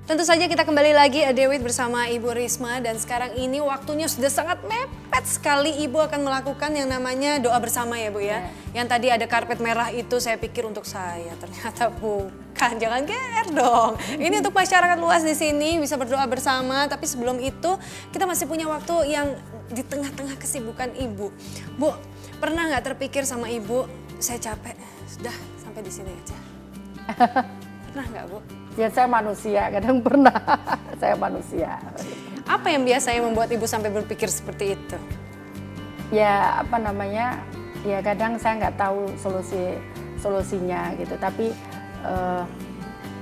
Tentu saja kita kembali lagi Adewit bersama Ibu Risma dan sekarang ini waktunya sudah sangat mepet sekali. Ibu akan melakukan yang namanya doa bersama ya Bu ya. Yang tadi ada karpet merah itu saya pikir untuk saya, ternyata bukan. Jangan GR dong. Ini untuk masyarakat luas di sini bisa berdoa bersama, tapi sebelum itu kita masih punya waktu yang di tengah-tengah kesibukan Ibu. Bu, pernah nggak terpikir sama Ibu, saya capek, sudah sampai di sini aja. Pernah nggak Bu? Ya saya manusia, kadang pernah. Saya manusia. Apa yang biasanya membuat Ibu sampai berpikir seperti itu? Ya apa namanya, ya kadang saya nggak tahu solusinya gitu.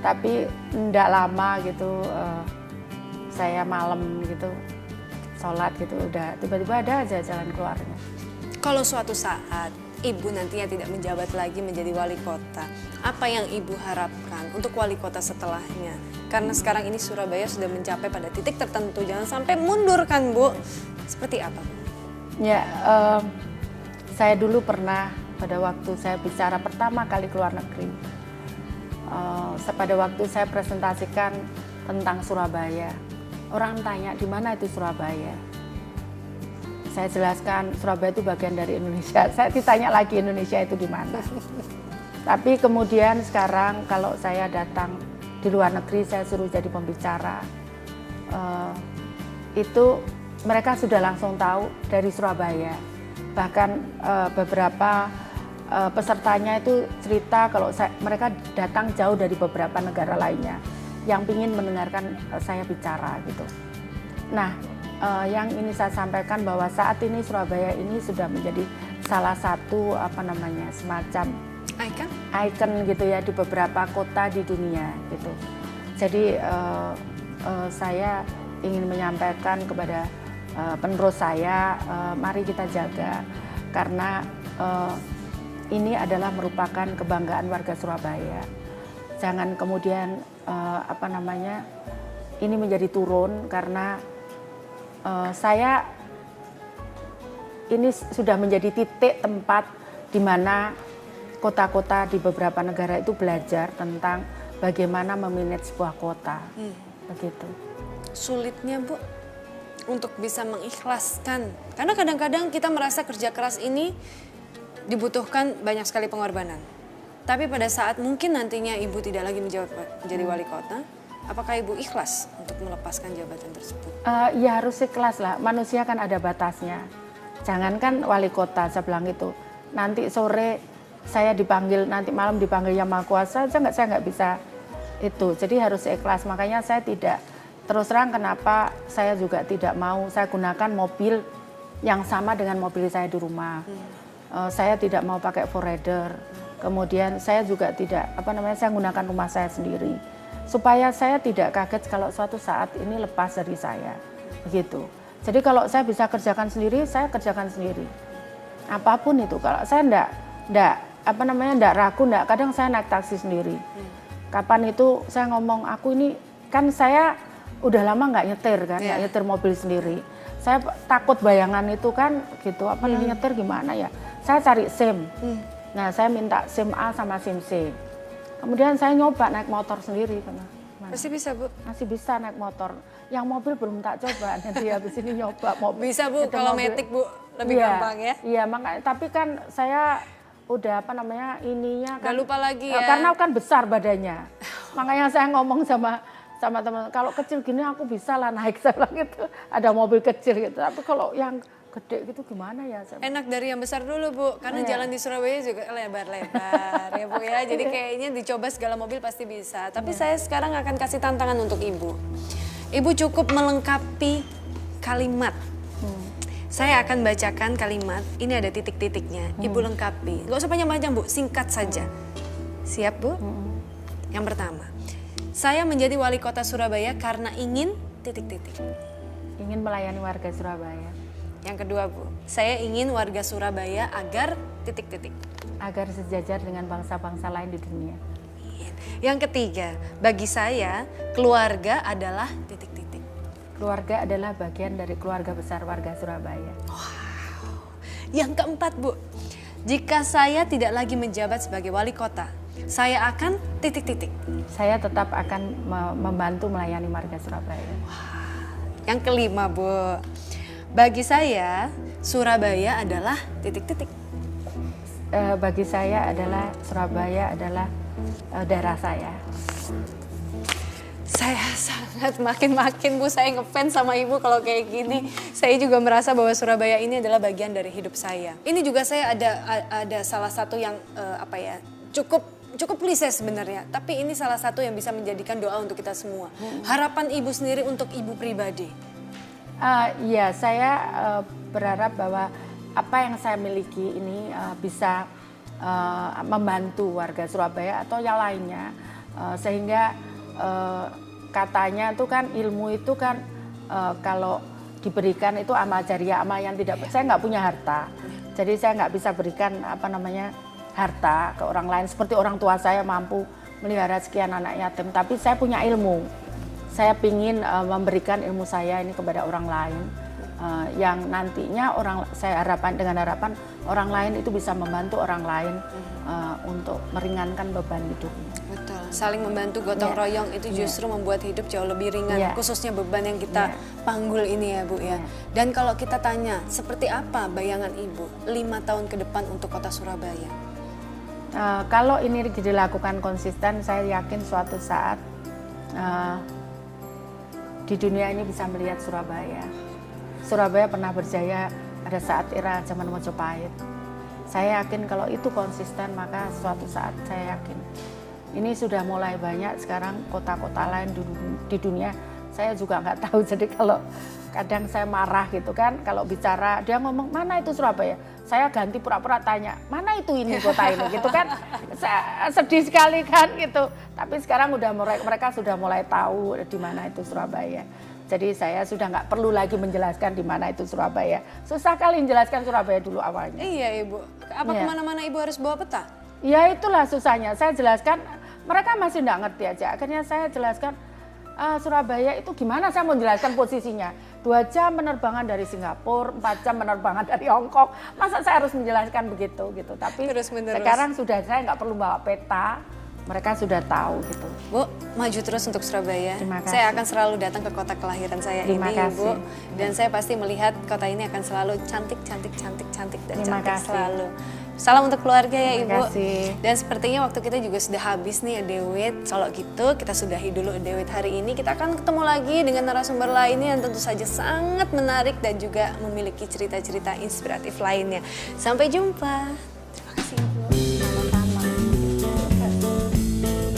Tapi nggak lama gitu, saya malam gitu, sholat gitu, udah tiba-tiba ada aja jalan keluarnya. Kalau suatu saat Ibu nantinya tidak menjabat lagi menjadi wali kota, apa yang Ibu harapkan untuk wali kota setelahnya? Karena sekarang ini Surabaya sudah mencapai pada titik tertentu, jangan sampai mundur kan Bu? Seperti apa Bu? Ya, saya dulu pernah pada waktu saya bicara pertama kali keluar negeri, pada waktu saya presentasikan tentang Surabaya, orang tanya di mana itu Surabaya? Saya jelaskan Surabaya itu bagian dari Indonesia. Saya ditanya lagi Indonesia itu di mana. Tapi kemudian sekarang kalau saya datang di luar negeri, saya suruh jadi pembicara. Itu mereka sudah langsung tahu dari Surabaya. Bahkan beberapa pesertanya itu cerita kalau mereka datang jauh dari beberapa negara lainnya yang ingin mendengarkan saya bicara gitu. Nah, yang ini saya sampaikan bahwa saat ini Surabaya ini sudah menjadi salah satu semacam ikon gitu ya di beberapa kota di dunia gitu. Jadi saya ingin menyampaikan kepada penerus saya, mari kita jaga karena ini adalah merupakan kebanggaan warga Surabaya. Jangan kemudian ini menjadi turun karena saya ini sudah menjadi titik tempat di mana kota-kota di beberapa negara itu belajar tentang bagaimana memanage sebuah kota. Begitu. Sulitnya Bu untuk bisa mengikhlaskan. Karena kadang-kadang kita merasa kerja keras ini dibutuhkan banyak sekali pengorbanan. Tapi pada saat mungkin nantinya Ibu tidak lagi menjadi wali kota, apakah Ibu ikhlas untuk melepaskan jabatan tersebut? Ya harus ikhlas lah, manusia kan ada batasnya. Jangankan wali kota, saya bilang itu. Nanti sore saya dipanggil, nanti malam dipanggil Yang Maha Kuasa, saya nggak bisa itu. Jadi harus ikhlas, makanya saya tidak, terus terang kenapa saya juga tidak mau, saya gunakan mobil yang sama dengan mobil saya di rumah. Saya tidak mau pakai forerunner, kemudian saya juga tidak, saya gunakan rumah saya sendiri. Supaya saya tidak kaget kalau suatu saat ini lepas dari saya, begitu. Jadi kalau saya bisa kerjakan sendiri, saya kerjakan sendiri. Apapun itu, kalau saya enggak ragu, kadang saya naik taksi sendiri. Kapan itu saya ngomong, aku ini, kan saya udah lama nggak nyetir kan, nggak nyetir mobil sendiri. Saya takut bayangan itu kan, gitu, nyetir gimana ya. Saya cari SIM, nah saya minta SIM A sama SIM C. Kemudian saya nyoba naik motor sendiri. Masih bisa Bu? Masih bisa naik motor. Yang mobil belum tak coba, nanti habis ini nyoba mobil. Bisa Bu, kalau matic Bu lebih gampang ya? Iya, makanya, tapi kan saya udah ininya kan. Gak lupa lagi ya? Karena kan besar badannya. Makanya saya ngomong sama teman, kalau kecil gini aku bisa lah naik, saya bilang gitu. Ada mobil kecil gitu, tapi kalau yang gede gitu gimana ya? Enak dari yang besar dulu Bu, karena jalan di Surabaya juga lebar-lebar ya Bu ya. Jadi kayaknya dicoba segala mobil pasti bisa. Tapi saya sekarang akan kasih tantangan untuk Ibu. Ibu cukup melengkapi kalimat. Saya akan bacakan kalimat, ini ada titik-titiknya. Ibu lengkapi, gak usah panjang-panjang Bu, singkat saja. Siap Bu? Yang pertama, saya menjadi wali kota Surabaya karena ingin titik-titik. Ingin melayani warga Surabaya. Yang kedua Bu, saya ingin warga Surabaya agar titik-titik. Agar sejajar dengan bangsa-bangsa lain di dunia. Yang ketiga, bagi saya keluarga adalah titik-titik. Keluarga adalah bagian dari keluarga besar warga Surabaya. Wow. Yang keempat Bu, jika saya tidak lagi menjabat sebagai wali kota, Saya akan titik-titik. Saya tetap akan membantu melayani Marga Surabaya. Yang kelima, Bu. Bagi saya, Surabaya adalah titik-titik. Bagi saya adalah Surabaya adalah daerah saya. Saya sangat makin Bu, saya ngefans sama Ibu kalau kayak gini. Saya juga merasa bahwa Surabaya ini adalah bagian dari hidup saya. Ini juga saya ada salah satu yang cukup klise sebenarnya, tapi ini salah satu yang bisa menjadikan doa untuk kita semua. Harapan Ibu sendiri untuk Ibu pribadi. Iya, saya berharap bahwa apa yang saya miliki ini bisa membantu warga Surabaya atau yang lainnya, sehingga katanya itu kan ilmu itu kan kalau diberikan itu amal jariah, amal yang tidak. Saya nggak punya harta, jadi saya nggak bisa berikan harta ke orang lain seperti orang tua saya mampu melihara sekian anak yatim, tapi saya punya ilmu. Saya ingin memberikan ilmu saya ini kepada orang lain yang nantinya saya dengan harapan orang lain itu bisa membantu orang lain untuk meringankan beban hidupnya. Betul, saling membantu gotong royong itu justru membuat hidup jauh lebih ringan, khususnya beban yang kita panggul ini ya Bu ya. Dan kalau kita tanya seperti apa bayangan Ibu 5 tahun ke depan untuk kota Surabaya? Kalau ini dilakukan konsisten, saya yakin suatu saat di dunia ini bisa melihat Surabaya. Surabaya pernah berjaya pada saat era zaman Majapahit. Saya yakin kalau itu konsisten, maka suatu saat saya yakin ini sudah mulai banyak sekarang kota-kota lain di dunia. Saya juga nggak tahu, jadi kalau kadang saya marah gitu kan, kalau bicara dia ngomong mana itu Surabaya, saya ganti pura-pura tanya mana itu ini kota ini gitu kan, saya sedih sekali kan gitu. Tapi sekarang mereka sudah mulai tahu di mana itu Surabaya. Jadi saya sudah nggak perlu lagi menjelaskan di mana itu Surabaya. Susah kali menjelaskan Surabaya dulu awalnya. Iya Ibu, apa kemana-mana Ibu harus bawa peta? Ya itulah susahnya, saya jelaskan, mereka masih nggak ngerti aja. Akhirnya saya jelaskan Surabaya itu gimana, saya mau jelaskan posisinya. 2 jam penerbangan dari Singapura, 4 jam penerbangan dari Hong Kong. Masa saya harus menjelaskan begitu gitu. Tapi sekarang sudah saya nggak perlu bawa peta. Mereka sudah tahu gitu. Bu, maju terus untuk Surabaya. Terima kasih. Saya akan selalu datang ke kota kelahiran saya ini, Bu. Dan saya pasti melihat kota ini akan selalu cantik dan cantik selalu. Salam untuk keluarga ya Ibu. Terima kasih. Dan sepertinya waktu kita juga sudah habis nih Adewit. Kalau gitu kita sudahi dulu Adewit hari ini. Kita akan ketemu lagi dengan narasumber lainnya yang tentu saja sangat menarik dan juga memiliki cerita-cerita inspiratif lainnya. Sampai jumpa.